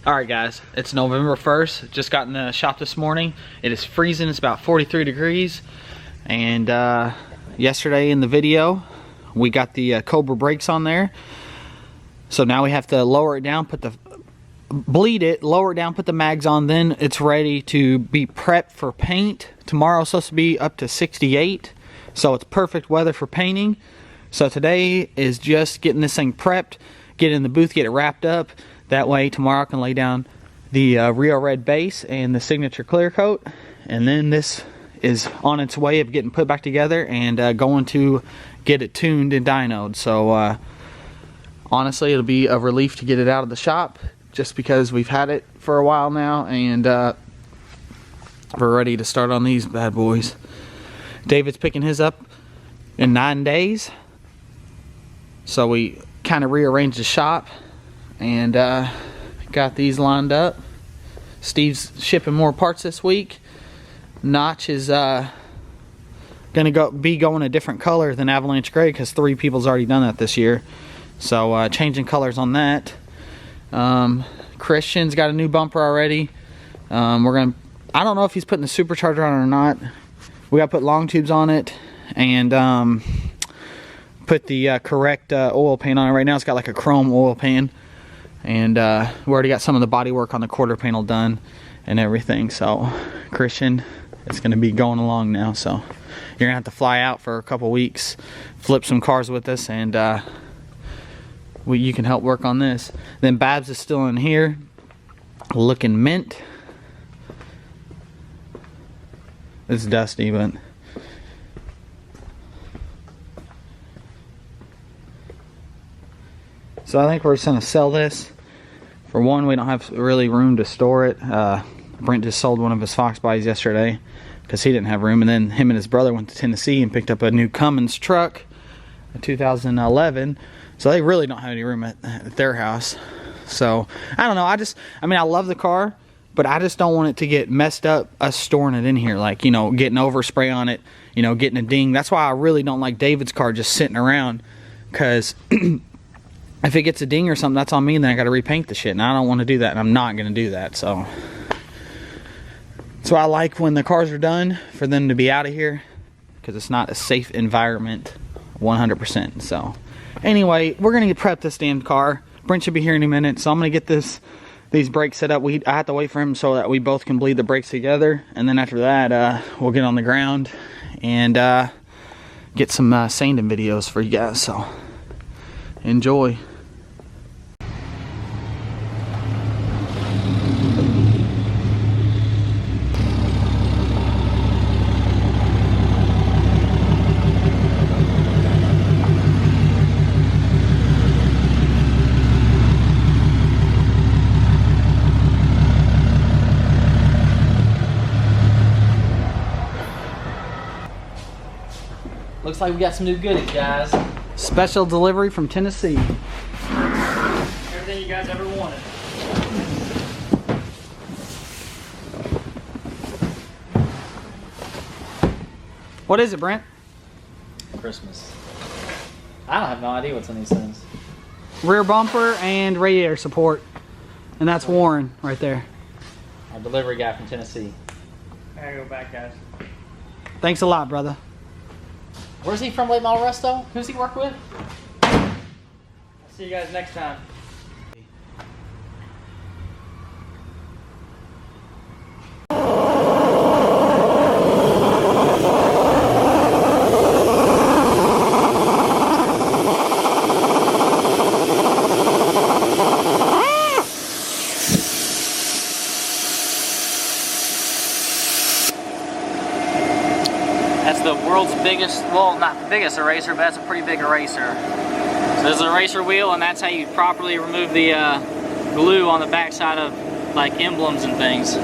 Alright guys, it's November 1st. Just got in the shop this morning. It is freezing, it's about 43 degrees. And yesterday in the video, we got the Cobra brakes on there. So now we have to lower it down, bleed it, lower it down, put the mags on, then it's ready to be prepped for paint. Tomorrow's supposed to be up to 68, so it's perfect weather for painting. So today is just getting this thing prepped, get it in the booth, get it wrapped up. That way tomorrow I can lay down the RIO red base and the signature clear coat, and then this is on its way of getting put back together and going to get it tuned and dynoed. So honestly, it'll be a relief to get it out of the shop, just because we've had it for a while now, and we're ready to start on these bad boys. David's picking his up in 9 days, so we kind of rearranged the shop and got these lined up. Steve's shipping more parts this week. Notch is gonna be going a different color than Avalanche Gray, because 3 people's already done that this year. So changing colors on that. Christian's got a new bumper already. I don't know if he's putting the supercharger on it or not. We got to put long tubes on it and put the correct oil pan on it. Right now it's got like a chrome oil pan, and we already got some of the body work on the quarter panel done and everything. So Christian is going to be going along now, so you're gonna have to fly out for a couple weeks, flip some cars with us, and you can help work on this. Then Babs is still in here looking mint. It's dusty, but so I think we're just gonna sell this. For one, we don't have really room to store it. Brent just sold one of his Fox bodies yesterday because he didn't have room, and then him and his brother went to Tennessee and picked up a new Cummins truck, a 2011. So they really don't have any room at their house. So I don't know, I mean I love the car, but I just don't want it to get messed up, us storing it in here, like, you know, getting overspray on it, you know, getting a ding. That's why I really don't like David's car just sitting around, because if it gets a ding or something, that's on me, and then I got to repaint the shit, and I don't want to do that, and I'm not going to do that. So I like when the cars are done for them to be out of here, because it's not a safe environment 100%. So anyway, we're going to prep this damn car. Brent should be here in a minute, so I'm going to get these brakes set up. I have to wait for him so that we both can bleed the brakes together, and then after that we'll get on the ground and get some sanding videos for you guys. So enjoy. Looks like we got some new goodies, guys. Special delivery from Tennessee. Everything you guys ever wanted. What is it, Brent? Christmas. I don't have no idea what's on these things. Rear bumper and radiator support. And that's Warren right there. Our delivery guy from Tennessee. I gotta go back, guys. Thanks a lot, brother. Where's he from, late model resto? Who's he work with? I'll see you guys next time. That's the world's biggest, well, not the biggest eraser, but that's a pretty big eraser. So there's an eraser wheel, and that's how you properly remove the glue on the backside of like emblems and things. So.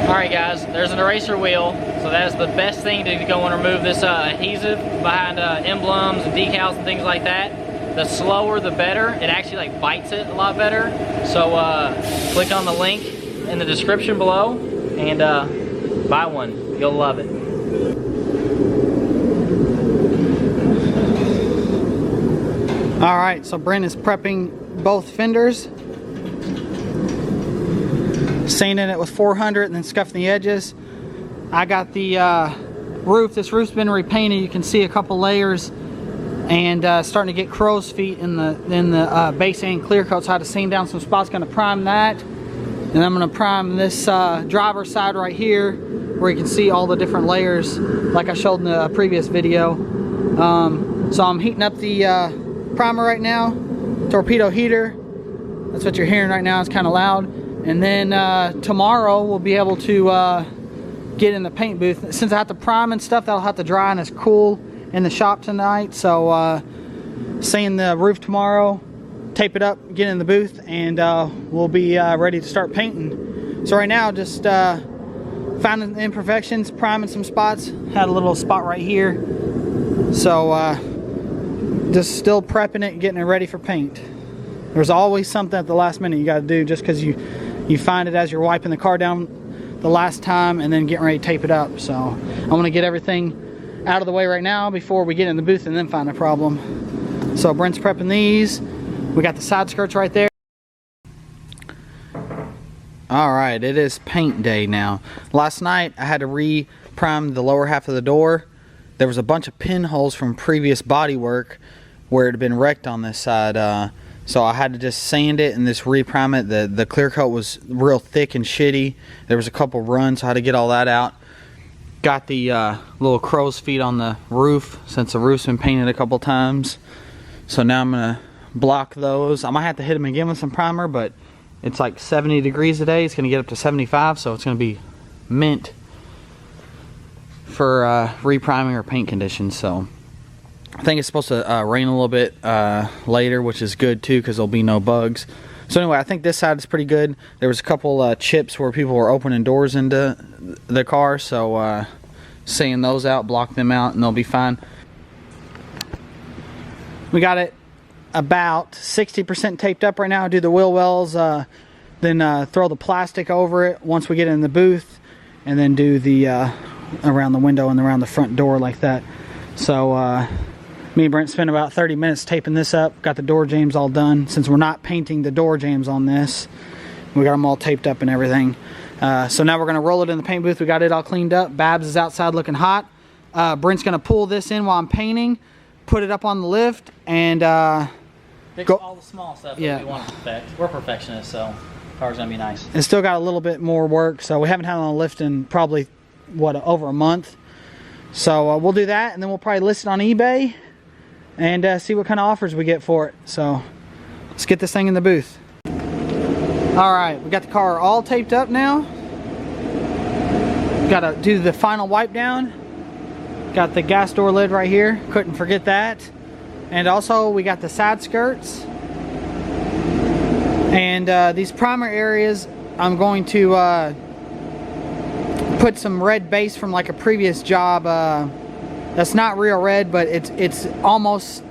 Alright guys, there's an eraser wheel, so that is the best thing to go and remove this adhesive behind emblems and decals and things like that. the slower the better. It actually like bites it a lot better. So click on the link in the description below and buy one. You'll love it. All right, so Brent is prepping both fenders, sanding it with 400 and then scuffing the edges. I got the roof. This roof's been repainted. You can see a couple layers and starting to get crow's feet in the base and clear coat. So I had to sand down some spots. Going to prime that, and I'm going to prime this driver's side right here, where you can see all the different layers, like I showed in the previous video. So I'm heating up the primer right now, torpedo heater. That's what you're hearing right now. It's kind of loud. And then tomorrow we'll be able to get in the paint booth. Since I have to prime and stuff, that'll have to dry and it's cool in the shop tonight. So sand the roof tomorrow, tape it up, get in the booth, and we'll be ready to start painting. So right now, just finding the imperfections, priming some spots. Had a little spot right here. So just still prepping it, getting it ready for paint. There's always something at the last minute you got to do, just because you find it as you're wiping the car down the last time and then getting ready to tape it up. So I want to get everything out of the way right now before we get in the booth and then find a problem. So Brent's prepping these. We got the side skirts right there. All right, it is paint day now. Last night I had to re-prime the lower half of the door. There was a bunch of pinholes from previous bodywork where it had been wrecked on this side. So I had to just sand it and just re-prime it. The clear coat was real thick and shitty. There was a couple runs, so I had to get all that out. Got the little crow's feet on the roof, since the roof's been painted a couple times. So now I'm gonna block those. I might have to hit them again with some primer, but it's like 70 degrees today. It's gonna get up to 75, so it's gonna be mint for re-priming or paint conditions. So I think it's supposed to rain a little bit later, which is good too, because there'll be no bugs. So anyway, I think this side is pretty good. There was a couple chips where people were opening doors into the car, so sand those out, block them out, and they'll be fine. We got it about 60% taped up right now. Do the wheel wells, then throw the plastic over it once we get in the booth, and then do the around the window and around the front door like that. So me and Brent spent about 30 minutes taping this up. Got the door jambs all done. Since we're not painting the door jambs on this, we got them all taped up and everything. So now we're going to roll it in the paint booth. We got it all cleaned up. Babs is outside looking hot. Brent's going to pull this in while I'm painting, put it up on the lift, and fix all the small stuff that we want to perfect. We're perfectionists, so the car's going to be nice. It's still got a little bit more work, so we haven't had it on the lift in probably, what, over a month. So we'll do that, and then we'll probably list it on eBay and see what kind of offers we get for it. So let's get this thing in the booth. All right, we got the car all taped up now. Got to do the final wipe down. Got the gas door lid right here, couldn't forget that. And also we got the side skirts. And these primer areas, I'm going to put some red base from like a previous job. That's not real red, but it's almost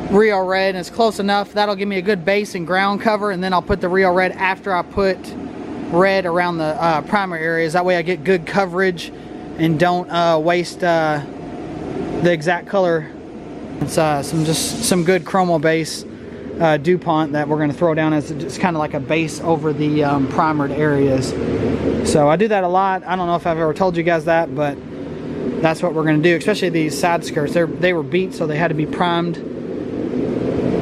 real red, and it's close enough. That'll give me a good base and ground cover, and then I'll put the real red after I put red around the primer areas. That way I get good coverage and don't waste the exact color. It's some good chromo base DuPont that we're going to throw down as just kind of like a base over the primered areas. So I do that a lot. I don't know if I've ever told you guys that, but that's what we're going to do, especially these side skirts. They were beat, so they had to be primed.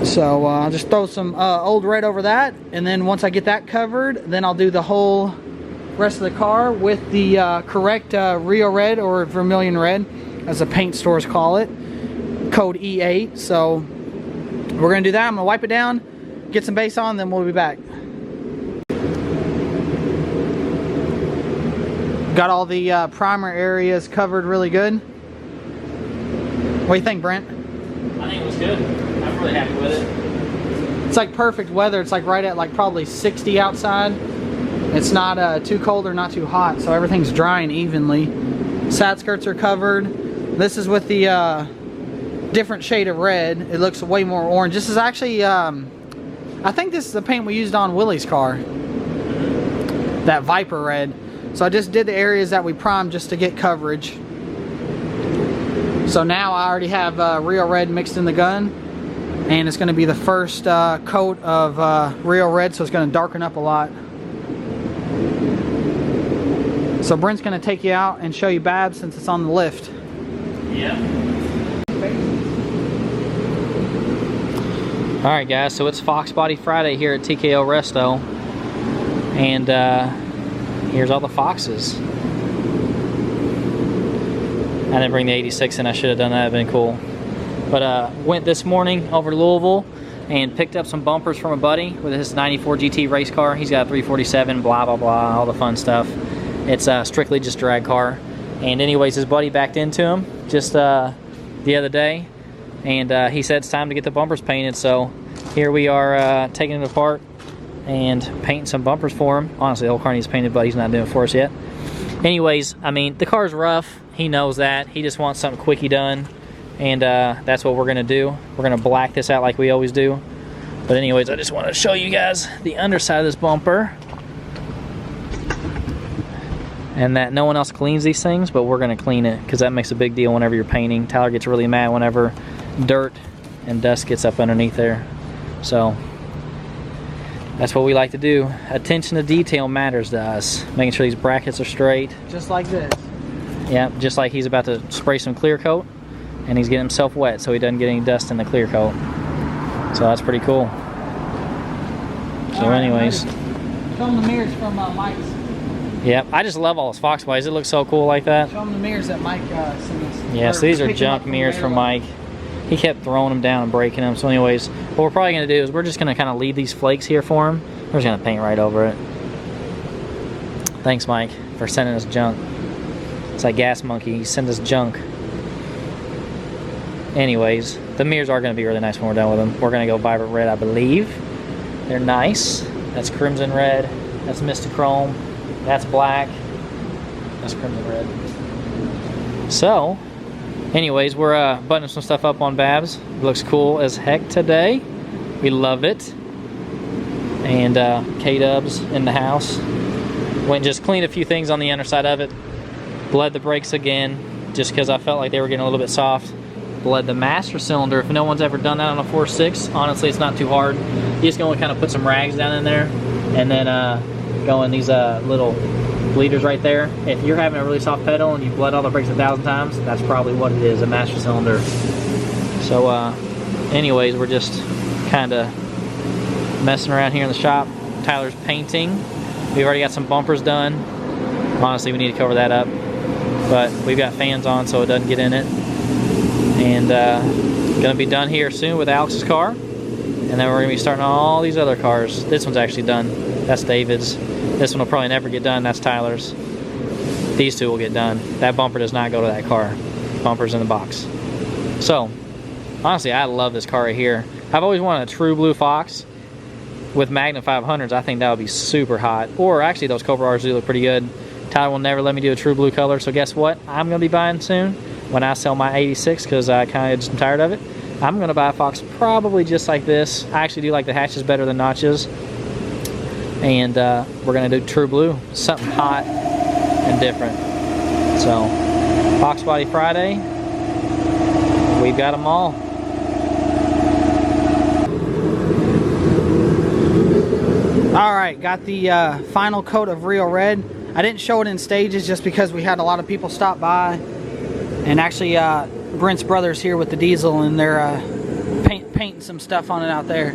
So I'll just throw some old red over that, and then once I get that covered, then I'll do the whole rest of the car with the correct Rio red or vermilion red, as the paint stores call it, code E8. So we're going to do that. I'm going to wipe it down, get some base on, then we'll be back. Got all the primer areas covered really good. What do you think, Brent? I think it was good. I'm really happy with it. It's like perfect weather. It's like right at like probably 60 outside. It's not too cold or not too hot, so everything's drying evenly. Side skirts are covered. This is with the different shade of red. It looks way more orange. This is actually, I think this is the paint we used on Willie's car. That Viper red. So I just did the areas that we primed just to get coverage. So now I already have RIO red mixed in the gun. And it's going to be the first coat of RIO red, so it's going to darken up a lot. So Brent's going to take you out and show you Babs since it's on the lift. Yeah. Alright guys, so it's Fox Body Friday here at TKO Resto. And here's all the Foxes. I didn't bring the 86 in, I should have done that, it'd been cool. But went this morning over to Louisville and picked up some bumpers from a buddy with his 94 GT race car. He's got a 347, blah, blah, blah, all the fun stuff. It's strictly just drag car. And anyways, his buddy backed into him just the other day. And he said it's time to get the bumpers painted. So here we are taking it apart and painting some bumpers for him. Honestly, the whole car needs painted, but he's not doing it for us yet. Anyways, I mean, the car's rough. He knows that. He just wants something quickie done. And that's what we're going to do. We're going to black this out like we always do. But anyways, I just want to show you guys the underside of this bumper. And that no one else cleans these things, but we're going to clean it because that makes a big deal whenever you're painting. Tyler gets really mad whenever dirt and dust gets up underneath there. So that's what we like to do. Attention to detail matters to us. Making sure these brackets are straight. Just like this. Yeah, just like he's about to spray some clear coat. And he's getting himself wet so he doesn't get any dust in the clear coat. So that's pretty cool. So anyways. Show them the mirrors from Mike's. Yep, I just love all his Fox bodies. It looks so cool like that. Show them the mirrors that Mike sent us. Yeah, so these are junk mirrors from Mike. He kept throwing them down and breaking them. So anyways, what we're probably going to do is we're just going to kind of leave these flakes here for him. We're just going to paint right over it. Thanks, Mike, for sending us junk. It's like Gas Monkey. He sends us junk. Anyways, the mirrors are going to be really nice when we're done with them. We're going to go vibrant red, I believe. They're nice. That's crimson red. That's Mystic Chrome. That's black. That's crimson red. So, anyways, we're buttoning some stuff up on Babs. It looks cool as heck today. We love it. And K-Dubs in the house. Went and just cleaned a few things on the underside of it. Bled the brakes again, just because I felt like they were getting a little bit soft. Bled the master cylinder. If no one's ever done that on a 4.6, honestly, it's not too hard. You just go and kind of put some rags down in there, and then go in these little bleeders right there. If you're having a really soft pedal and you've bled all the brakes 1,000 times, that's probably what it is, a master cylinder. So, anyways, we're just kind of messing around here in the shop. Tyler's painting. We've already got some bumpers done. Honestly, we need to cover that up, but we've got fans on so it doesn't get in it. And gonna be done here soon with Alex's car, and then we're gonna be starting on all these other cars. This one's actually done. That's David's. This one will probably never get done. That's Tyler's. These two will get done. That bumper does not go to that car. Bumper's in the box. So honestly, I love this car right here. I've always wanted a true blue Fox with Magnum 500s. I think that would be super hot. Or actually, those Cobra R's do look pretty good. Tyler will never let me do a true blue color, so guess what? I'm gonna be buying soon. When I sell my 86, because I kind of just am tired of it, I'm going to buy a Fox probably just like this. I actually do like the hatches better than notches. And we're going to do true blue, something hot and different. So, Fox Body Friday, we've got them all. Alright, got the final coat of RIO red. I didn't show it in stages just because we had a lot of people stop by. And actually, Brent's brother's here with the diesel, and they're painting some stuff on it out there.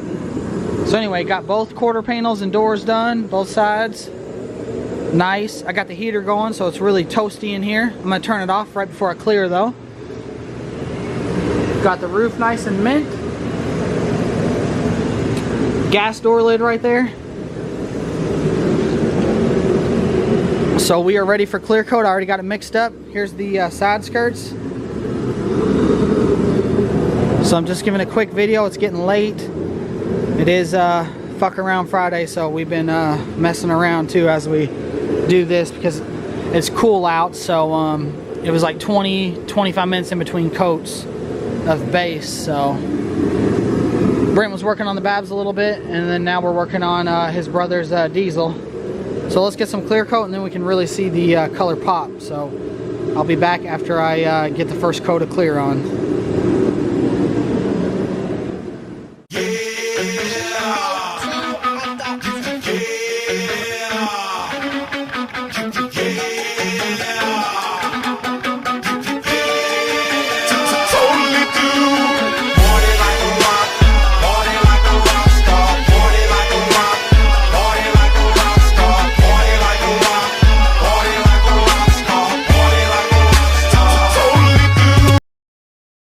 So anyway, got both quarter panels and doors done, both sides. Nice. I got the heater going, so it's really toasty in here. I'm going to turn it off right before I clear, though. Got the roof nice and mint. Gas door lid right there. So we are ready for clear coat. I already got it mixed up. Here's the side skirts. So I'm just giving a quick video. It's getting late. It is fuck around Friday, so we've been messing around too as we do this because it's cool out. So it was like 20-25 minutes in between coats. of base. So Brent was working on the Babs a little bit, and then now we're working on his brother's diesel. So let's get some clear coat, and then we can really see the color pop. So I'll be back after I get the first coat of clear on.